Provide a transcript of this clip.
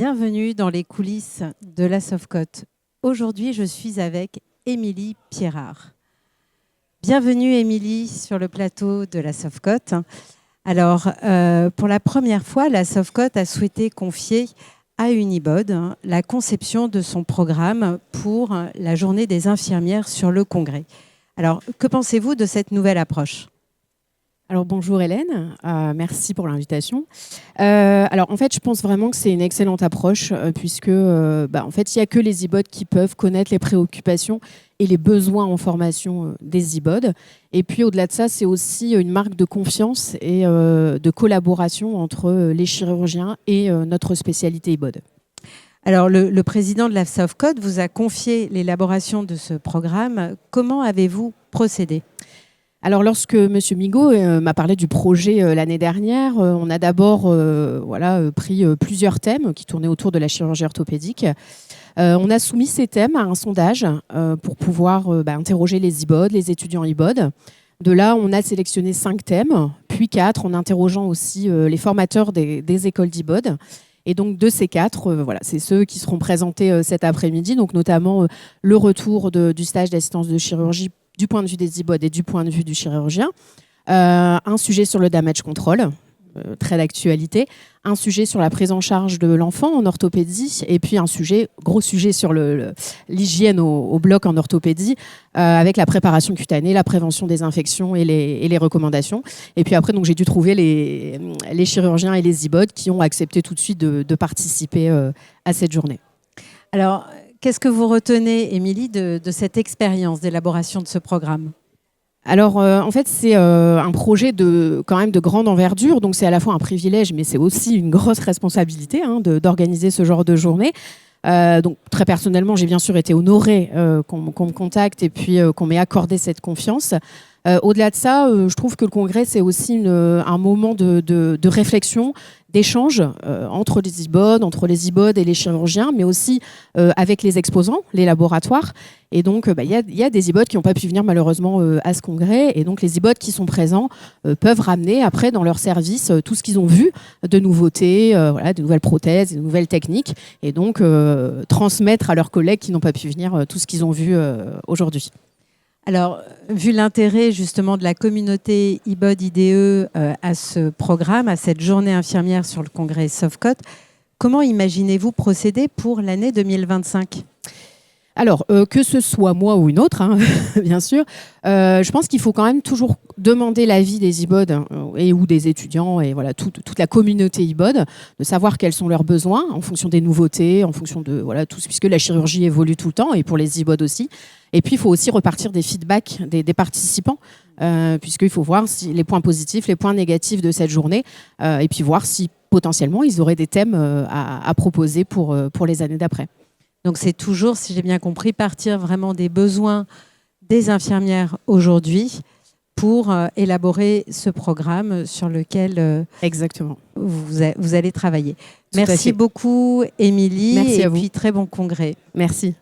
Bienvenue dans les coulisses de la Sofcote. Aujourd'hui, je suis avec Émilie Pierrard. Bienvenue Émilie sur le plateau de la Sofcote. Alors, pour la première fois, la Sofcote a souhaité confier à Unibod la conception de son programme pour la journée des infirmières sur le Congrès. Alors, que pensez-vous de cette nouvelle approche ? Alors bonjour Hélène, merci pour l'invitation. Alors en fait je pense vraiment que c'est une excellente approche puisque en fait il n'y a que les IBOD qui peuvent connaître les préoccupations et les besoins en formation des IBOD. Et puis au-delà de ça, c'est aussi une marque de confiance et de collaboration entre les chirurgiens et notre spécialité IBOD. Alors le président de la Sofcote vous a confié l'élaboration de ce programme. Comment avez-vous procédé ? Alors, lorsque M. Migaud m'a parlé du projet l'année dernière, on a d'abord pris plusieurs thèmes qui tournaient autour de la chirurgie orthopédique. On a soumis ces thèmes à un sondage pour pouvoir interroger les IBOD, les étudiants IBOD. De là, on a sélectionné 5 thèmes, puis 4 en interrogeant aussi les formateurs des écoles d'IBOD. Et donc, de ces 4, c'est ceux qui seront présentés cet après-midi, donc notamment le retour du stage d'assistance de chirurgie du point de vue des IBOD et du point de vue du chirurgien. Un sujet sur le damage control, très d'actualité. Un sujet sur la prise en charge de l'enfant en orthopédie. Et puis un gros sujet sur l'hygiène au bloc en orthopédie, avec la préparation cutanée, la prévention des infections et les recommandations. Et puis après, donc, j'ai dû trouver les chirurgiens et les IBOD qui ont accepté tout de suite de participer à cette journée. Alors, qu'est-ce que vous retenez, Émilie, de cette expérience d'élaboration de ce programme ? Alors, en fait, c'est un projet quand même de grande envergure. Donc, c'est à la fois un privilège, mais c'est aussi une grosse responsabilité d'organiser ce genre de journée. Donc, très personnellement, j'ai bien sûr été honorée qu'on me contacte et puis qu'on m'ait accordé cette confiance. Au-delà de ça, je trouve que le congrès, c'est aussi un moment de réflexion, d'échange entre les IBOD et les chirurgiens, mais aussi avec les exposants, les laboratoires. Et donc, il y a des IBOD qui n'ont pas pu venir malheureusement à ce congrès. Et donc, les IBOD qui sont présents peuvent ramener après dans leur service tout ce qu'ils ont vu de nouveautés, de nouvelles prothèses, de nouvelles techniques. Et donc, transmettre à leurs collègues qui n'ont pas pu venir tout ce qu'ils ont vu aujourd'hui. Alors, vu l'intérêt justement de la communauté IBOD-IDE à ce programme, à cette journée infirmière sur le congrès Sofcote, comment imaginez-vous procéder pour l'année 2025 ? Alors, que ce soit moi ou une autre, bien sûr, je pense qu'il faut quand même toujours demander l'avis des IBOD et ou des étudiants et voilà, toute la communauté IBOD, de savoir quels sont leurs besoins en fonction des nouveautés, en fonction de tout, puisque la chirurgie évolue tout le temps et pour les IBOD aussi. Et puis, il faut aussi repartir des feedbacks des participants, puisqu'il faut voir les points positifs, les points négatifs de cette journée, et puis voir si potentiellement ils auraient des thèmes à proposer pour les années d'après. Donc c'est toujours, si j'ai bien compris, partir vraiment des besoins des infirmières aujourd'hui pour élaborer ce programme sur lequel Exactement. vous allez travailler. Merci beaucoup, Émilie, Merci et à vous. puis très bon congrès. Merci.